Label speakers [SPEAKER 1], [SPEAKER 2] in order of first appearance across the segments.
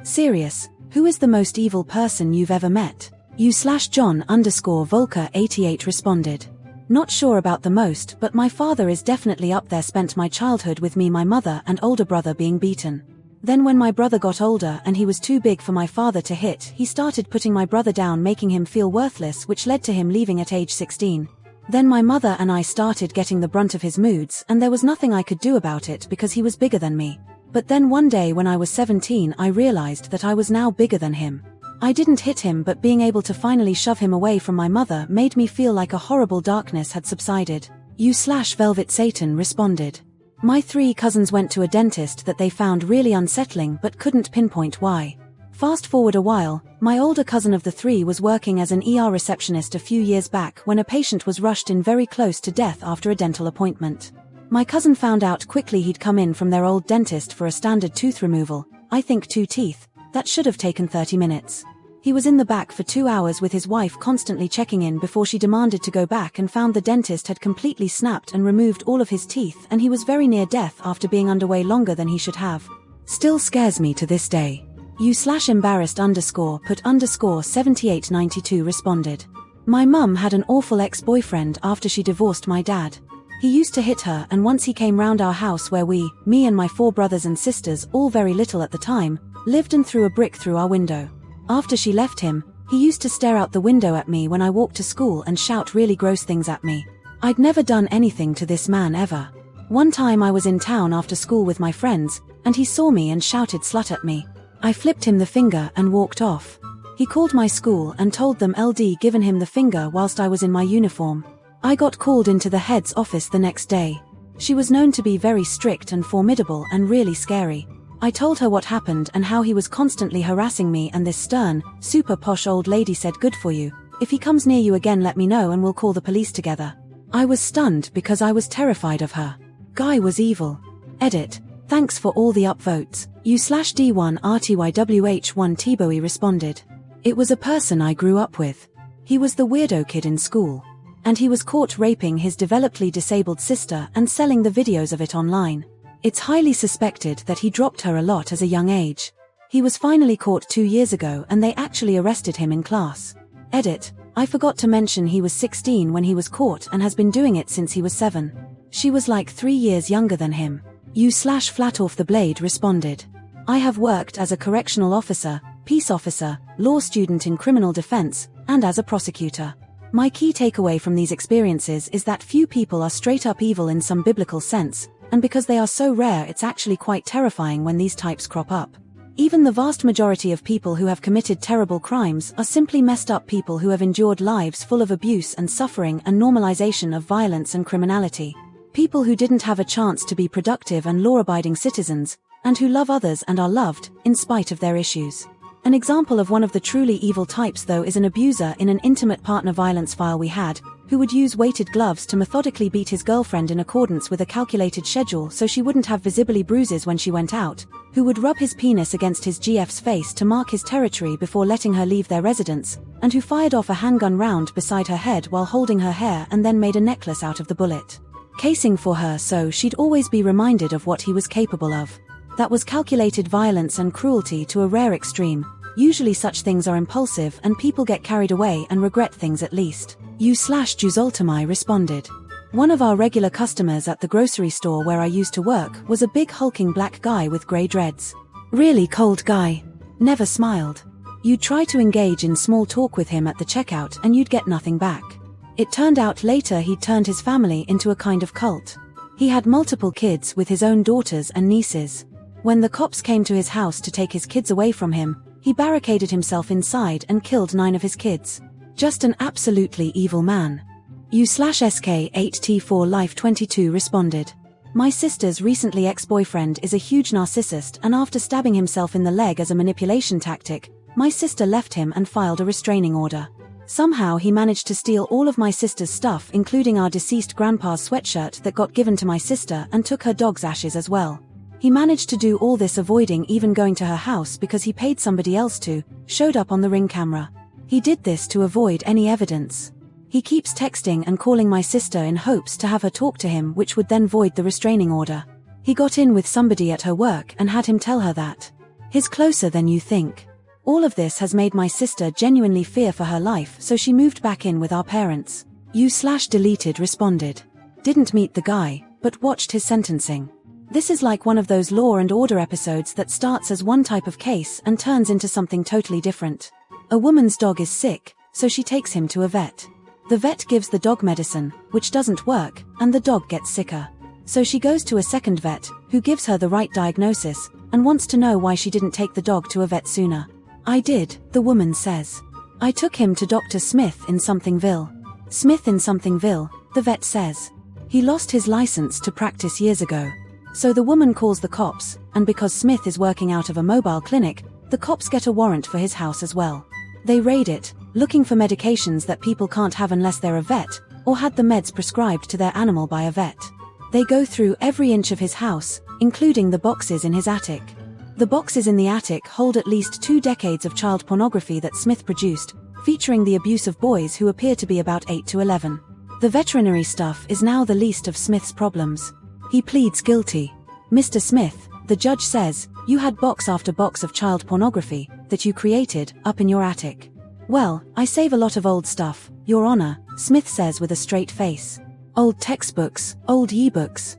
[SPEAKER 1] Serious, who is the most evil person you've ever met? You/John_Volker88 responded. Not sure about the most, but my father is definitely up there. Spent my childhood with me, my mother and older brother being beaten. Then when my brother got older and he was too big for my father to hit, he started putting my brother down, making him feel worthless, which led to him leaving at age 16. Then my mother and I started getting the brunt of his moods, and there was nothing I could do about it because he was bigger than me. But then one day when I was 17, I realized that I was now bigger than him. I didn't hit him, but being able to finally shove him away from my mother made me feel like a horrible darkness had subsided. You/Velvet Satan responded. My 3 cousins went to a dentist that they found really unsettling but couldn't pinpoint why. Fast forward a while, my older cousin of the 3 was working as an ER receptionist a few years back when a patient was rushed in very close to death after a dental appointment. My cousin found out quickly he'd come in from their old dentist for a standard tooth removal, I think 2 teeth, that should have taken 30 minutes. He was in the back for 2 hours with his wife constantly checking in before she demanded to go back, and found the dentist had completely snapped and removed all of his teeth, and he was very near death after being underway longer than he should have. Still scares me to this day. You/embarrassed_put_7892 responded. My mum had an awful ex-boyfriend after she divorced my dad. He used to hit her, and once he came round our house where me and my 4 brothers and sisters, all very little at the time, lived, and threw a brick through our window. After she left him, he used to stare out the window at me when I walked to school and shout really gross things at me. I'd never done anything to this man ever. One time I was in town after school with my friends, and he saw me and shouted slut at me. I flipped him the finger and walked off. He called my school and told them LD given him the finger whilst I was in my uniform. I got called into the head's office the next day. She was known to be very strict and formidable and really scary. I told her what happened and how he was constantly harassing me, and this stern, super posh old lady said, "Good for you. If he comes near you again, let me know and we'll call the police together." I was stunned because I was terrified of her. Guy was evil. Edit. Thanks for all the upvotes. You/D1RTYWH1 Teboe responded. It was a person I grew up with. He was the weirdo kid in school. And he was caught raping his developmentally disabled sister and selling the videos of it online. It's highly suspected that he dropped her a lot as a young age. He was finally caught 2 years ago and they actually arrested him in class. Edit. I forgot to mention he was 16 when he was caught and has been doing it since he was 7. She was like 3 years younger than him. You/Flat-Off-the-Blade responded. I have worked as a correctional officer, peace officer, law student in criminal defense, and as a prosecutor. My key takeaway from these experiences is that few people are straight up evil in some biblical sense, and because they are so rare, it's actually quite terrifying when these types crop up. Even the vast majority of people who have committed terrible crimes are simply messed up people who have endured lives full of abuse and suffering and normalization of violence and criminality. People who didn't have a chance to be productive and law-abiding citizens, and who love others and are loved, in spite of their issues. An example of one of the truly evil types though is an abuser in an intimate partner violence file we had, who would use weighted gloves to methodically beat his girlfriend in accordance with a calculated schedule so she wouldn't have visibly bruises when she went out, who would rub his penis against his GF's face to mark his territory before letting her leave their residence, and who fired off a handgun round beside her head while holding her hair and then made a necklace out of the bullet casing for her so she'd always be reminded of what he was capable of. That was calculated violence and cruelty to a rare extreme. Usually such things are impulsive and people get carried away and regret things at least. You/Juzultamai responded. One of our regular customers at the grocery store where I used to work was a big hulking black guy with grey dreads. Really cold guy. Never smiled. You'd try to engage in small talk with him at the checkout and you'd get nothing back. It turned out later he'd turned his family into a kind of cult. He had multiple kids with his own daughters and nieces. When the cops came to his house to take his kids away from him, he barricaded himself inside and killed 9 of his kids. Just an absolutely evil man. You/SK8T4Life22 responded. My sister's recently ex-boyfriend is a huge narcissist, and after stabbing himself in the leg as a manipulation tactic, my sister left him and filed a restraining order. Somehow he managed to steal all of my sister's stuff, including our deceased grandpa's sweatshirt that got given to my sister, and took her dog's ashes as well. He managed to do all this avoiding even going to her house because he paid somebody else to, showed up on the Ring camera. He did this to avoid any evidence. He keeps texting and calling my sister in hopes to have her talk to him, which would then void the restraining order. He got in with somebody at her work and had him tell her that He's closer than you think. All of this has made my sister genuinely fear for her life, so she moved back in with our parents. You/deleted responded. Didn't meet the guy, but watched his sentencing. This is like one of those Law and Order episodes that starts as one type of case and turns into something totally different. A woman's dog is sick, so she takes him to a vet. The vet gives the dog medicine, which doesn't work, and the dog gets sicker. So she goes to a second vet, who gives her the right diagnosis, and wants to know why she didn't take the dog to a vet sooner. I did, the woman says. I took him to Dr. Smith in Somethingville. Smith in Somethingville, the vet says. He lost his license to practice years ago. So the woman calls the cops, and because Smith is working out of a mobile clinic, the cops get a warrant for his house as well. They raid it, looking for medications that people can't have unless they're a vet, or had the meds prescribed to their animal by a vet. They go through every inch of his house, including the boxes in his attic. The boxes in the attic hold at least 2 decades of child pornography that Smith produced, featuring the abuse of boys who appear to be about 8 to 11. The veterinary stuff is now the least of Smith's problems. He pleads guilty. Mr. Smith, the judge says, you had box after box of child pornography that you created up in your attic. Well, I save a lot of old stuff, Your Honor, Smith says with a straight face. Old textbooks, old yearbooks.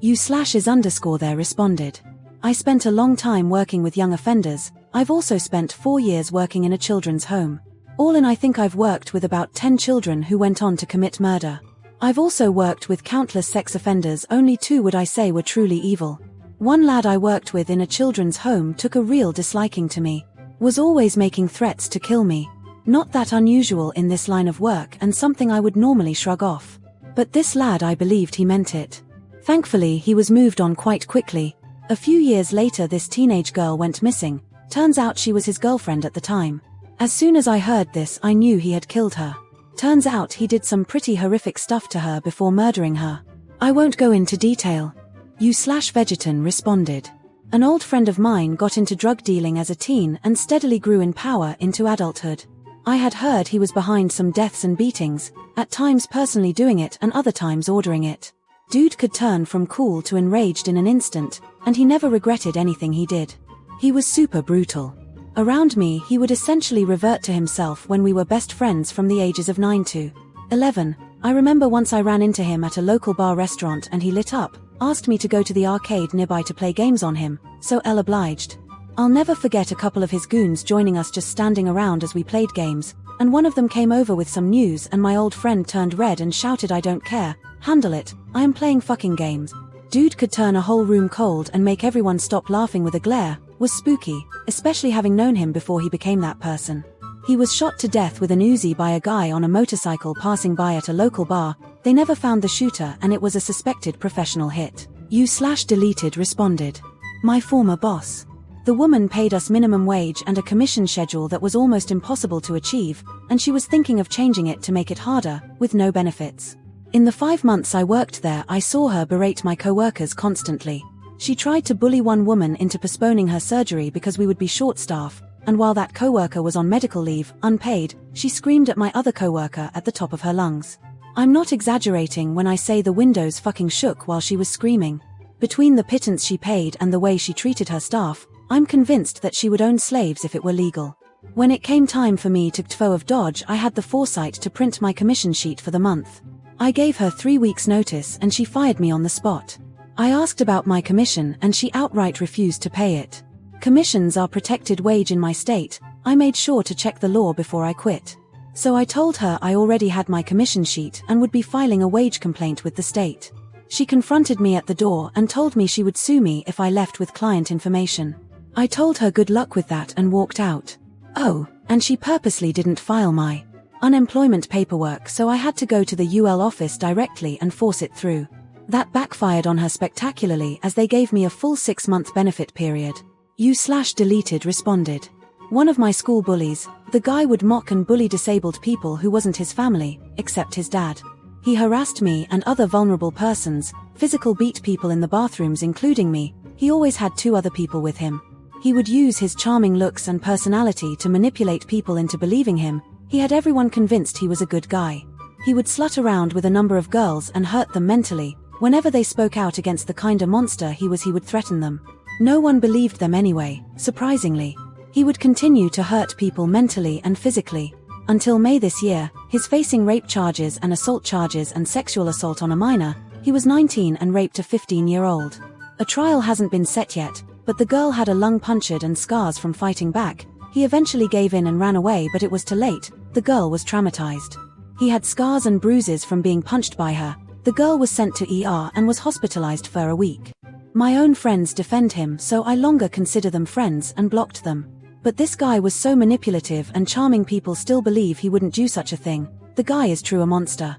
[SPEAKER 1] You/is_there responded. I spent a long time working with young offenders. I've also spent 4 years working in a children's home. All in, I think I've worked with about 10 children who went on to commit murder. I've also worked with countless sex offenders. Only 2 would I say were truly evil. One lad I worked with in a children's home took a real disliking to me. Was always making threats to kill me. Not that unusual in this line of work and something I would normally shrug off. But this lad, I believed he meant it. Thankfully, he was moved on quite quickly. A few years later, this teenage girl went missing. Turns out she was his girlfriend at the time. As soon as I heard this, I knew he had killed her. Turns out he did some pretty horrific stuff to her before murdering her. I won't go into detail. You/Vegetan responded. An old friend of mine got into drug dealing as a teen and steadily grew in power into adulthood. I had heard he was behind some deaths and beatings, at times personally doing it and other times ordering it. Dude could turn from cool to enraged in an instant, and he never regretted anything he did. He was super brutal. Around me, he would essentially revert to himself when we were best friends from the ages of 9 to 11. I remember once I ran into him at a local bar restaurant and he lit up, asked me to go to the arcade nearby to play games on him, so L obliged. I'll never forget a couple of his goons joining us just standing around as we played games, and one of them came over with some news and my old friend turned red and shouted, I don't care, handle it, I am playing fucking games. Dude could turn a whole room cold and make everyone stop laughing with a glare, was spooky, especially having known him before he became that person. He was shot to death with an Uzi by a guy on a motorcycle passing by at a local bar. They never found the shooter and it was a suspected professional hit. You/deleted responded. My former boss. The woman paid us minimum wage and a commission schedule that was almost impossible to achieve, and she was thinking of changing it to make it harder, with no benefits. In the 5 months I worked there, I saw her berate my coworkers constantly. She tried to bully one woman into postponing her surgery because we would be short staff, and while that coworker was on medical leave, unpaid, she screamed at my other coworker at the top of her lungs. I'm not exaggerating when I say the windows fucking shook while she was screaming. Between the pittance she paid and the way she treated her staff, I'm convinced that she would own slaves if it were legal. When it came time for me to TFO of Dodge, I had the foresight to print my commission sheet for the month. I gave her 3 weeks notice and she fired me on the spot. I asked about my commission and she outright refused to pay it. Commissions are protected wage in my state. I made sure to check the law before I quit. So I told her I already had my commission sheet and would be filing a wage complaint with the state. She confronted me at the door and told me she would sue me if I left with client information. I told her good luck with that and walked out. Oh, and she purposely didn't file my unemployment paperwork, so I had to go to the UL office directly and force it through. That backfired on her spectacularly as they gave me a full 6-month benefit period. You/deleted responded. One of my school bullies, the guy would mock and bully disabled people who wasn't his family, except his dad. He harassed me and other vulnerable persons, physical beat people in the bathrooms including me. He always had 2 other people with him. He would use his charming looks and personality to manipulate people into believing him. He had everyone convinced he was a good guy. He would slut around with a number of girls and hurt them mentally. Whenever they spoke out against the kinda monster he was, he would threaten them. No one believed them anyway, surprisingly. He would continue to hurt people mentally and physically. Until May this year, he's facing rape charges and assault charges and sexual assault on a minor. He was 19 and raped a 15-year-old. A trial hasn't been set yet, but the girl had a lung punctured and scars from fighting back. He eventually gave in and ran away, but it was too late. The girl was traumatized. He had scars and bruises from being punched by her. The girl was sent to ER and was hospitalized for a week. My own friends defend him, so I longer consider them friends and blocked them. But this guy was so manipulative and charming, people still believe he wouldn't do such a thing. The guy is true a monster.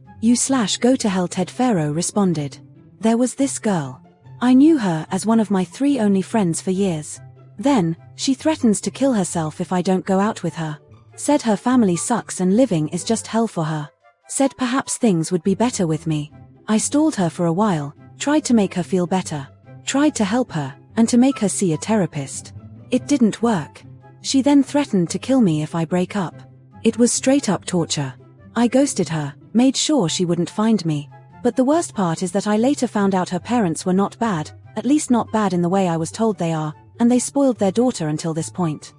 [SPEAKER 1] Go to hell. Ted Pharaoh responded. There was this girl. I knew her as one of my 3 only friends for years. Then, she threatens to kill herself if I don't go out with her. Said her family sucks and living is just hell for her. Said perhaps things would be better with me. I stalled her for a while, tried to make her feel better. Tried to help her, and to make her see a therapist. It didn't work. She then threatened to kill me if I break up. It was straight up torture. I ghosted her, made sure she wouldn't find me. But the worst part is that I later found out her parents were not bad, at least not bad in the way I was told they are, and they spoiled their daughter until this point.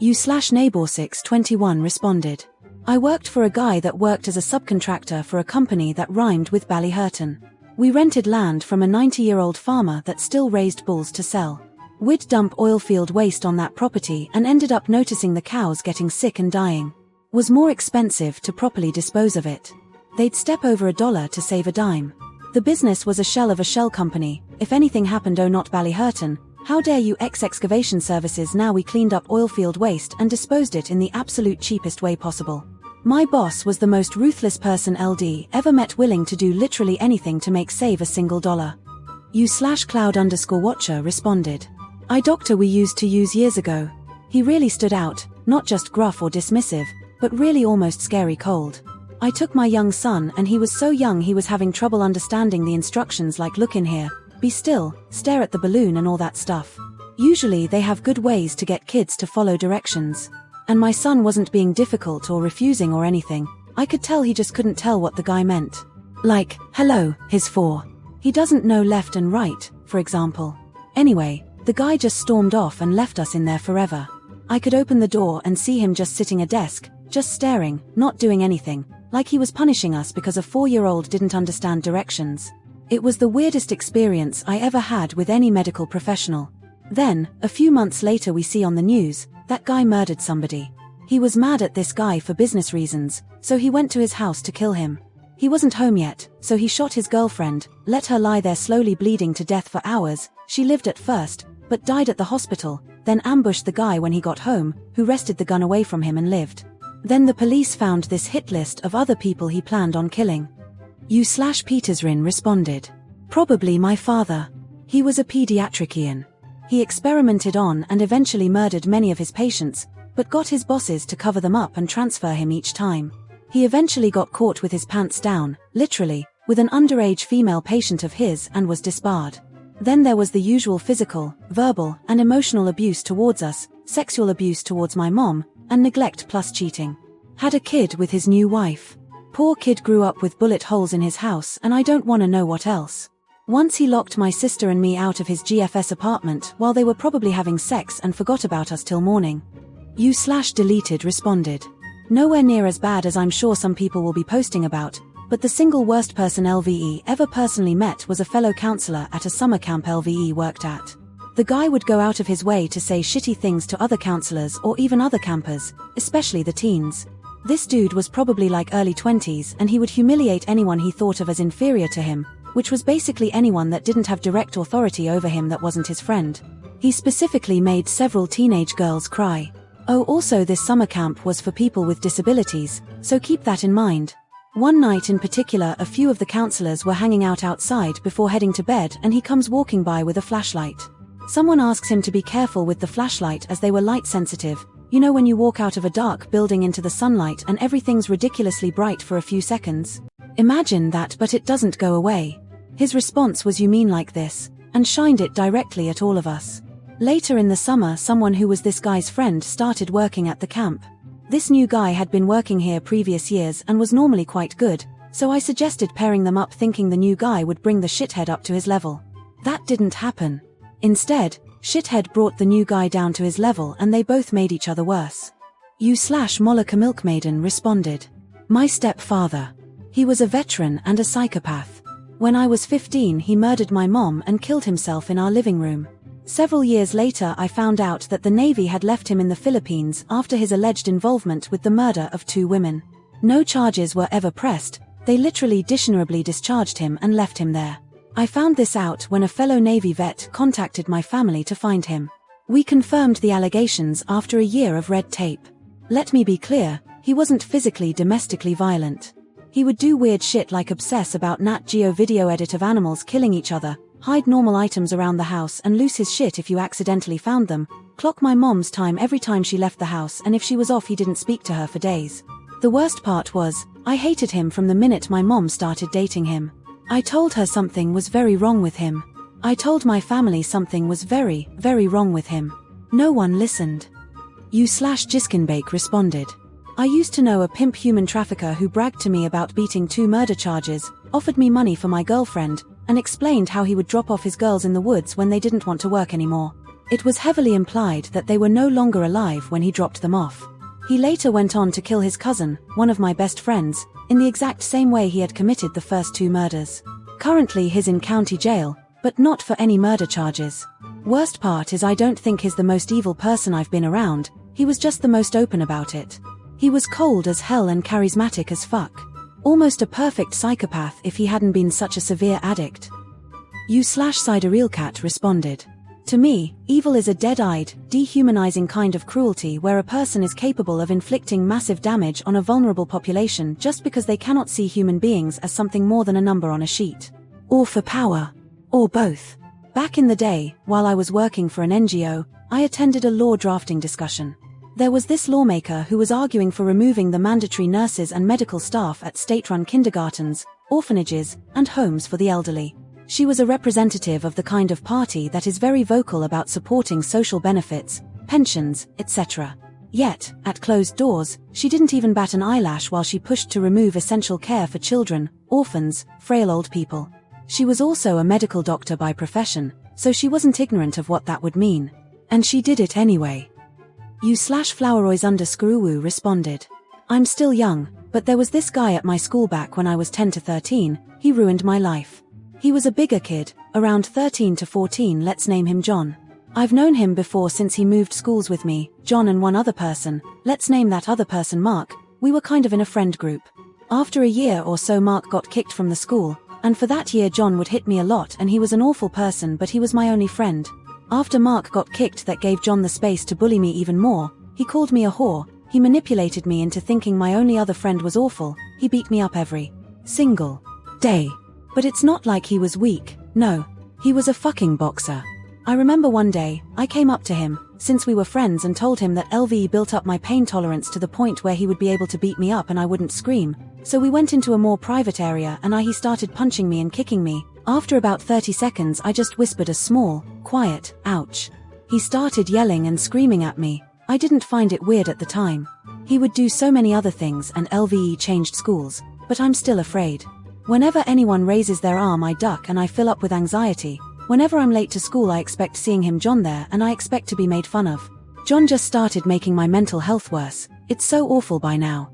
[SPEAKER 1] Neighbor621 responded. I worked for a guy that worked as a subcontractor for a company that rhymed with Ballyhurton. We rented land from a 90-year-old farmer that still raised bulls to sell. We'd dump oilfield waste on that property and ended up noticing the cows getting sick and dying. Was more expensive to properly dispose of it. They'd step over $1 to save a dime. The business was a shell of a shell company. If anything happened, oh not Ballyhurton, how dare you excavation services. Now we cleaned up oilfield waste and disposed it in the absolute cheapest way possible. My boss was the most ruthless person LD ever met, willing to do literally anything to save a single dollar. /cloud_watcher responded. Doctor we used to use years ago. He really stood out, not just gruff or dismissive, but really almost scary cold. I took my young son and he was so young he was having trouble understanding the instructions like look in here, be still, stare at the balloon and all that stuff. Usually they have good ways to get kids to follow directions. And my son wasn't being difficult or refusing or anything. I could tell he just couldn't tell what the guy meant. Like, hello, here's 4. He doesn't know left and right, for example. Anyway, the guy just stormed off and left us in there forever. I could open the door and see him just sitting at a desk, just staring, not doing anything, like he was punishing us because a 4-year-old didn't understand directions. It was the weirdest experience I ever had with any medical professional. Then, a few months later we see on the news, that guy murdered somebody. He was mad at this guy for business reasons, so he went to his house to kill him. He wasn't home yet, so he shot his girlfriend, let her lie there slowly bleeding to death for hours. She lived at first, but died at the hospital, then ambushed the guy when he got home, who wrested the gun away from him and lived. Then the police found this hit list of other people he planned on killing. /Petersrin responded. Probably my father. He was a pediatrician. He experimented on and eventually murdered many of his patients, but got his bosses to cover them up and transfer him each time. He eventually got caught with his pants down, literally, with an underage female patient of his and was disbarred. Then there was the usual physical, verbal, and emotional abuse towards us, sexual abuse towards my mom, and neglect plus cheating. Had a kid with his new wife. Poor kid grew up with bullet holes in his house and I don't want to know what else. Once he locked my sister and me out of his GFS apartment while they were probably having sex and forgot about us till morning. /deleted responded. Nowhere near as bad as I'm sure some people will be posting about, but the single worst person LVE ever personally met was a fellow counselor at a summer camp LVE worked at. The guy would go out of his way to say shitty things to other counselors or even other campers, especially the teens. This dude was probably like early 20s and he would humiliate anyone he thought of as inferior to him, which was basically anyone that didn't have direct authority over him that wasn't his friend. He specifically made several teenage girls cry. Oh, also this summer camp was for people with disabilities, so keep that in mind. One night in particular a few of the counselors were hanging out outside before heading to bed and he comes walking by with a flashlight. Someone asks him to be careful with the flashlight as they were light sensitive. You know when you walk out of a dark building into the sunlight and everything's ridiculously bright for a few seconds? Imagine that, but it doesn't go away. His response was, "You mean like this?" and shined it directly at all of us. Later in the summer someone who was this guy's friend started working at the camp. This new guy had been working here previous years and was normally quite good, so I suggested pairing them up thinking the new guy would bring the shithead up to his level. That didn't happen. Instead, Shithead brought the new guy down to his level and they both made each other worse. U/Mollica Milkmaiden responded. My stepfather. He was a veteran and a psychopath. When I was 15 he murdered my mom and killed himself in our living room. Several years later I found out that the Navy had left him in the Philippines after his alleged involvement with the murder of 2 women. No charges were ever pressed, they literally dishonorably discharged him and left him there. I found this out when a fellow Navy vet contacted my family to find him. We confirmed the allegations after a year of red tape. Let me be clear, he wasn't physically domestically violent. He would do weird shit like obsess about Nat Geo video edit of animals killing each other, hide normal items around the house and lose his shit if you accidentally found them, clock my mom's time every time she left the house, and if she was off he didn't speak to her for days. The worst part was, I hated him from the minute my mom started dating him. I told her something was very wrong with him. I told my family something was very, very wrong with him. No one listened. U/Jiskinbake responded. I used to know a pimp human trafficker who bragged to me about beating 2 murder charges, offered me money for my girlfriend, and explained how he would drop off his girls in the woods when they didn't want to work anymore. It was heavily implied that they were no longer alive when he dropped them off. He later went on to kill his cousin, one of my best friends, in the exact same way he had committed the first 2 murders. Currently he's in county jail, but not for any murder charges. Worst part is I don't think he's the most evil person I've been around, he was just the most open about it. He was cold as hell and charismatic as fuck. Almost a perfect psychopath if he hadn't been such a severe addict. U/Siderealcat responded. To me, evil is a dead-eyed, dehumanizing kind of cruelty where a person is capable of inflicting massive damage on a vulnerable population just because they cannot see human beings as something more than a number on a sheet. Or for power. Or both. Back in the day, while I was working for an NGO, I attended a law drafting discussion. There was this lawmaker who was arguing for removing the mandatory nurses and medical staff at state-run kindergartens, orphanages, and homes for the elderly. She was a representative of the kind of party that is very vocal about supporting social benefits, pensions, etc. Yet, at closed doors, she didn't even bat an eyelash while she pushed to remove essential care for children, orphans, frail old people. She was also a medical doctor by profession, so she wasn't ignorant of what that would mean. And she did it anyway. U/Floweroys_woo responded. I'm still young, but there was this guy at my school back when I was 10 to 13, he ruined my life. He was a bigger kid, around 13 to 14, let's name him John. I've known him before since he moved schools with me, John and one other person, let's name that other person Mark, we were kind of in a friend group. After a year or so Mark got kicked from the school, and for that year John would hit me a lot and he was an awful person but he was my only friend. After Mark got kicked that gave John the space to bully me even more, he called me a whore, he manipulated me into thinking my only other friend was awful, he beat me up every single day. But it's not like he was weak, no, he was a fucking boxer. I remember one day, I came up to him, since we were friends, and told him that LV built up my pain tolerance to the point where he would be able to beat me up and I wouldn't scream, so we went into a more private area and he started punching me and kicking me. After about 30 seconds I just whispered a small, quiet, ouch. He started yelling and screaming at me. I didn't find it weird at the time. He would do so many other things and LVE changed schools, but I'm still afraid. Whenever anyone raises their arm I duck and I fill up with anxiety. Whenever I'm late to school I expect seeing him John there and I expect to be made fun of. John just started making my mental health worse, it's so awful by now.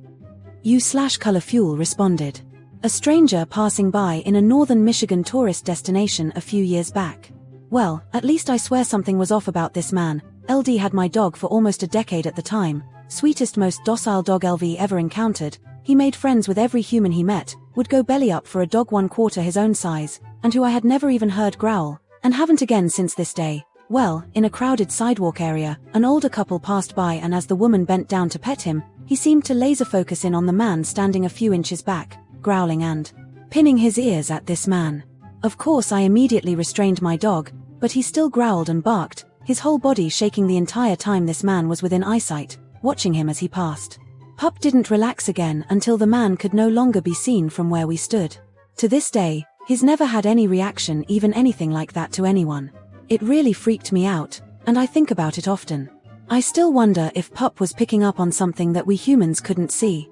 [SPEAKER 1] U/Colorfuel responded. A stranger passing by in a northern Michigan tourist destination a few years back. Well, at least I swear something was off about this man. LD had my dog for almost a decade at the time, sweetest most docile dog LV ever encountered. He made friends with every human he met, would go belly up for a dog 1/4 his own size, and who I had never even heard growl, and haven't again since this day. Well, in a crowded sidewalk area, an older couple passed by and as the woman bent down to pet him, he seemed to laser focus in on the man standing a few inches back, growling and pinning his ears at this man. Of course I immediately restrained my dog, but he still growled and barked, his whole body shaking the entire time this man was within eyesight, watching him as he passed. Pup didn't relax again until the man could no longer be seen from where we stood. To this day, he's never had any reaction, even anything like that, to anyone. It really freaked me out, and I think about it often. I still wonder if Pup was picking up on something that we humans couldn't see.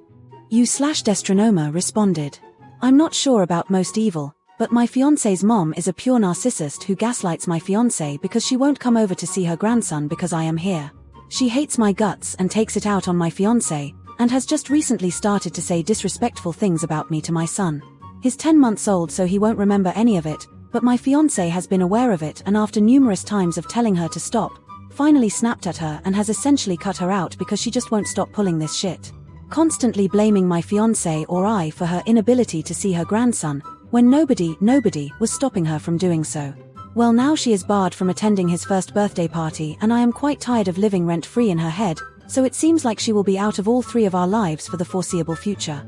[SPEAKER 1] U/Destronoma responded. I'm not sure about most evil, but my fiancé's mom is a pure narcissist who gaslights my fiancé because she won't come over to see her grandson because I am here. She hates my guts and takes it out on my fiancé, and has just recently started to say disrespectful things about me to my son. He's 10 months old, so he won't remember any of it, but my fiancé has been aware of it, and after numerous times of telling her to stop, finally snapped at her and has essentially cut her out because she just won't stop pulling this shit. Constantly blaming my fiancé or I for her inability to see her grandson, when nobody was stopping her from doing so. Well, now she is barred from attending his first birthday party, and I am quite tired of living rent-free in her head, so it seems like she will be out of all three of our lives for the foreseeable future.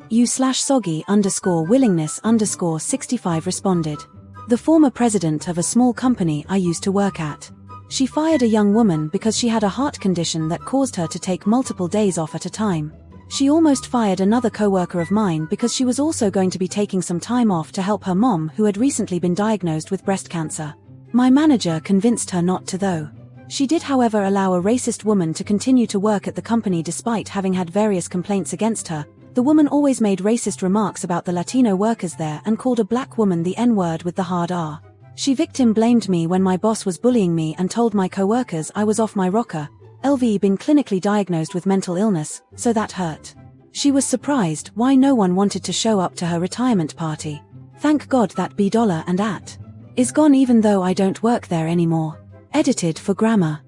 [SPEAKER 1] U/soggy_willingness_65 responded. The former president of a small company I used to work at. She fired a young woman because she had a heart condition that caused her to take multiple days off at a time. She almost fired another coworker of mine because she was also going to be taking some time off to help her mom, who had recently been diagnosed with breast cancer. My manager convinced her not to, though. She did, however, allow a racist woman to continue to work at the company despite having had various complaints against her. The woman always made racist remarks about the Latino workers there and called a black woman the N-word with the hard R. She victim blamed me when my boss was bullying me and told my coworkers I was off my rocker. LV been clinically diagnosed with mental illness, so that hurt. She was surprised why no one wanted to show up to her retirement party. Thank God that $$ and at is gone, even though I don't work there anymore. Edited for grammar.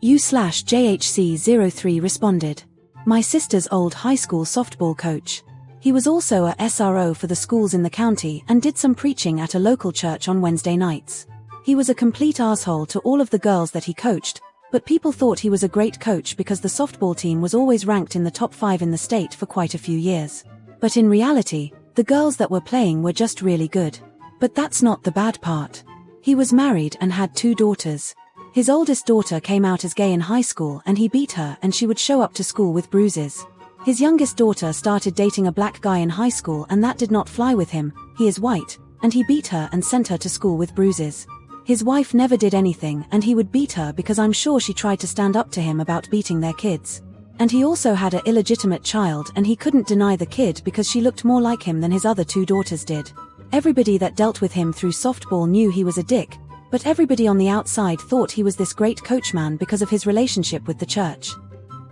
[SPEAKER 1] U/JHC03 responded. My sister's old high school softball coach. He was also a SRO for the schools in the county and did some preaching at a local church on Wednesday nights. He was a complete asshole to all of the girls that he coached, but people thought he was a great coach because the softball team was always ranked in the top 5 in the state for quite a few years. But in reality, the girls that were playing were just really good. But that's not the bad part. He was married and had 2 daughters. His oldest daughter came out as gay in high school and he beat her, and she would show up to school with bruises. His youngest daughter started dating a black guy in high school and that did not fly with him. He is white, and he beat her and sent her to school with bruises. His wife never did anything, and he would beat her because I'm sure she tried to stand up to him about beating their kids. And he also had an illegitimate child, and he couldn't deny the kid because she looked more like him than his other 2 daughters did. Everybody that dealt with him through softball knew he was a dick, but everybody on the outside thought he was this great coachman because of his relationship with the church.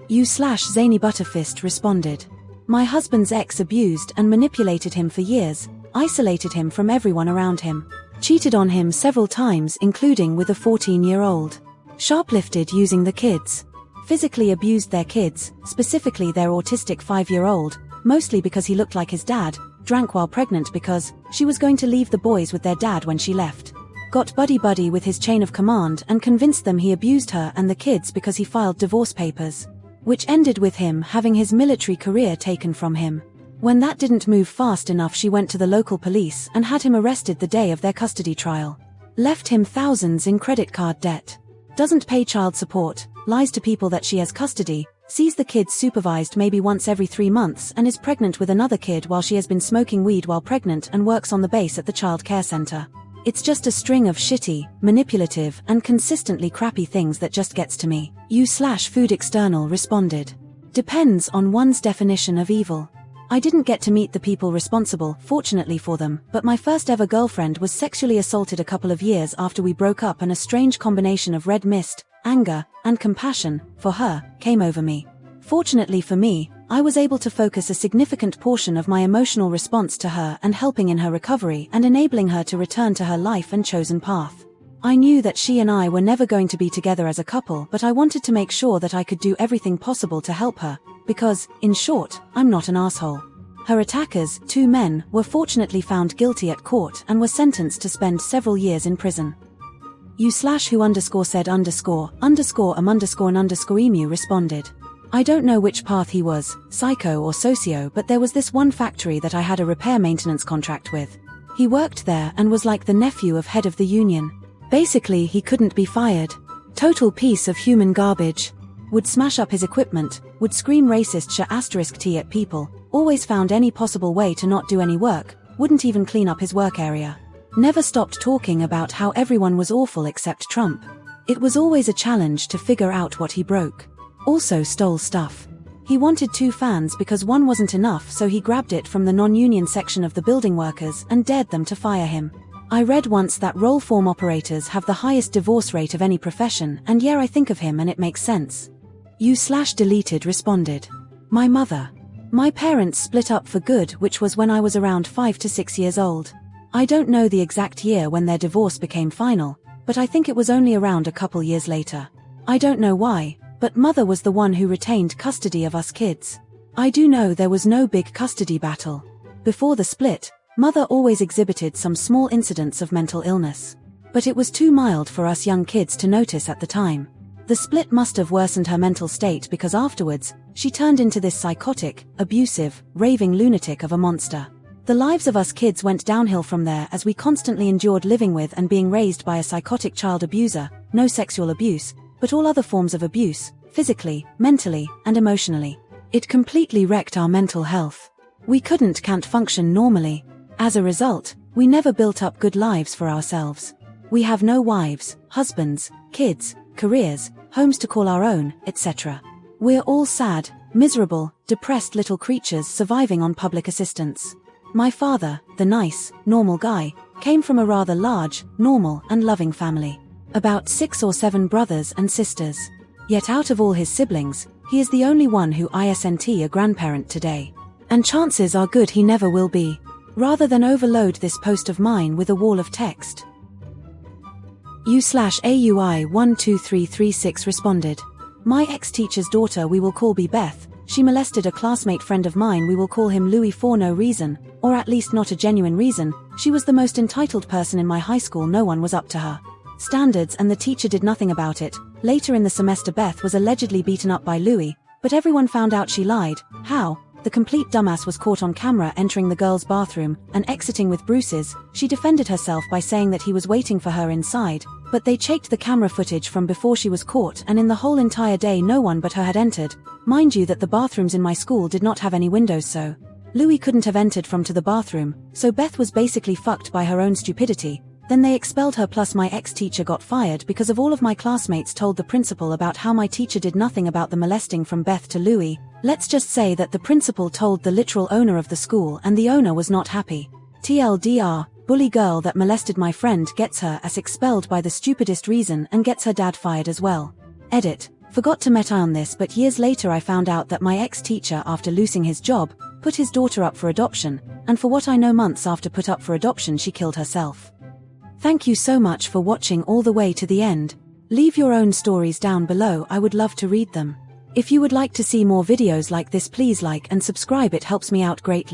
[SPEAKER 1] U/Zany Butterfist responded. My husband's ex abused and manipulated him for years, isolated him from everyone around him. Cheated on him several times, including with a 14-year-old. Shoplifted using the kids. Physically abused their kids, specifically their autistic 5-year-old, mostly because he looked like his dad. Drank while pregnant because she was going to leave the boys with their dad when she left. Got buddy-buddy with his chain of command and convinced them he abused her and the kids because he filed divorce papers, which ended with him having his military career taken from him. When that didn't move fast enough, she went to the local police and had him arrested the day of their custody trial. Left him thousands in credit card debt. Doesn't pay child support, lies to people that she has custody, sees the kids supervised maybe once every 3 months, and is pregnant with another kid while she has been smoking weed while pregnant and works on the base at the child care center. It's just a string of shitty, manipulative, and consistently crappy things that just gets to me. U/Food External responded. Depends on one's definition of evil. I didn't get to meet the people responsible, fortunately for them, but my first ever girlfriend was sexually assaulted a couple of years after we broke up, and a strange combination of red mist, anger, and compassion, for her, came over me. Fortunately for me, I was able to focus a significant portion of my emotional response to her and helping in her recovery and enabling her to return to her life and chosen path. I knew that she and I were never going to be together as a couple, but I wanted to make sure that I could do everything possible to help her, because, in short, I'm not an asshole. Her attackers, 2 men, were fortunately found guilty at court and were sentenced to spend several years in prison. U/who_said__am_emu responded. I don't know which path he was, psycho or socio, but there was this one factory that I had a repair maintenance contract with. He worked there and was like the nephew of head of the union. Basically, he couldn't be fired. Total piece of human garbage. Would smash up his equipment, would scream racist **t at people, always found any possible way to not do any work, wouldn't even clean up his work area. Never stopped talking about how everyone was awful except Trump. It was always a challenge to figure out what he broke. Also stole stuff. He wanted 2 fans because one wasn't enough, so he grabbed it from the non-union section of the building workers and dared them to fire him. I read once that roll form operators have the highest divorce rate of any profession, and yeah, I think of him and it makes sense. You/deleted responded. My mother. My parents split up for good, which was when I was around 5 to 6 years old. I don't know the exact year when their divorce became final, but I think it was only around a couple years later. I don't know why, but mother was the one who retained custody of us kids. I do know there was no big custody battle. Before the split, mother always exhibited some small incidents of mental illness. But it was too mild for us young kids to notice at the time. The split must have worsened her mental state because afterwards, she turned into this psychotic, abusive, raving lunatic of a monster. The lives of us kids went downhill from there as we constantly endured living with and being raised by a psychotic child abuser, no sexual abuse, but all other forms of abuse, physically, mentally, and emotionally. It completely wrecked our mental health. We can't function normally. As a result, we never built up good lives for ourselves. We have no wives, husbands, kids, careers, homes to call our own, etc. We're all sad, miserable, depressed little creatures surviving on public assistance. My father, the nice, normal guy, came from a rather large, normal, and loving family. About 6 or 7 brothers and sisters. Yet out of all his siblings, he is the only one who isn't a grandparent today. And chances are good he never will be. Rather than overload this post of mine with a wall of text. You/AUI12336 responded. My ex-teacher's daughter we will call B. Beth, she molested a classmate friend of mine we will call him Louis for no reason, or at least not a genuine reason. She was the most entitled person in my high school, no one was up to her standards and the teacher did nothing about it. Later in the semester Beth was allegedly beaten up by Louis, but everyone found out she lied. How? The complete dumbass was caught on camera entering the girls' bathroom and exiting with bruises. She defended herself by saying that he was waiting for her inside, but they checked the camera footage from before she was caught and in the whole entire day no one but her had entered. Mind you that the bathrooms in my school did not have any windows, so Louis couldn't have entered from to the bathroom, so Beth was basically fucked by her own stupidity. Then they expelled her, plus my ex-teacher got fired because of all of my classmates told the principal about how my teacher did nothing about the molesting from Beth to Louis. Let's just say that the principal told the literal owner of the school and the owner was not happy. TLDR, bully girl that molested my friend gets her ass expelled by the stupidest reason and gets her dad fired as well. Edit. Forgot to meta on this, but years later I found out that my ex-teacher, after losing his job, put his daughter up for adoption, and for what I know months after put up for adoption she killed herself. Thank you so much for watching all the way to the end. Leave your own stories down below, I would love to read them. If you would like to see more videos like this, please like and subscribe, it helps me out greatly.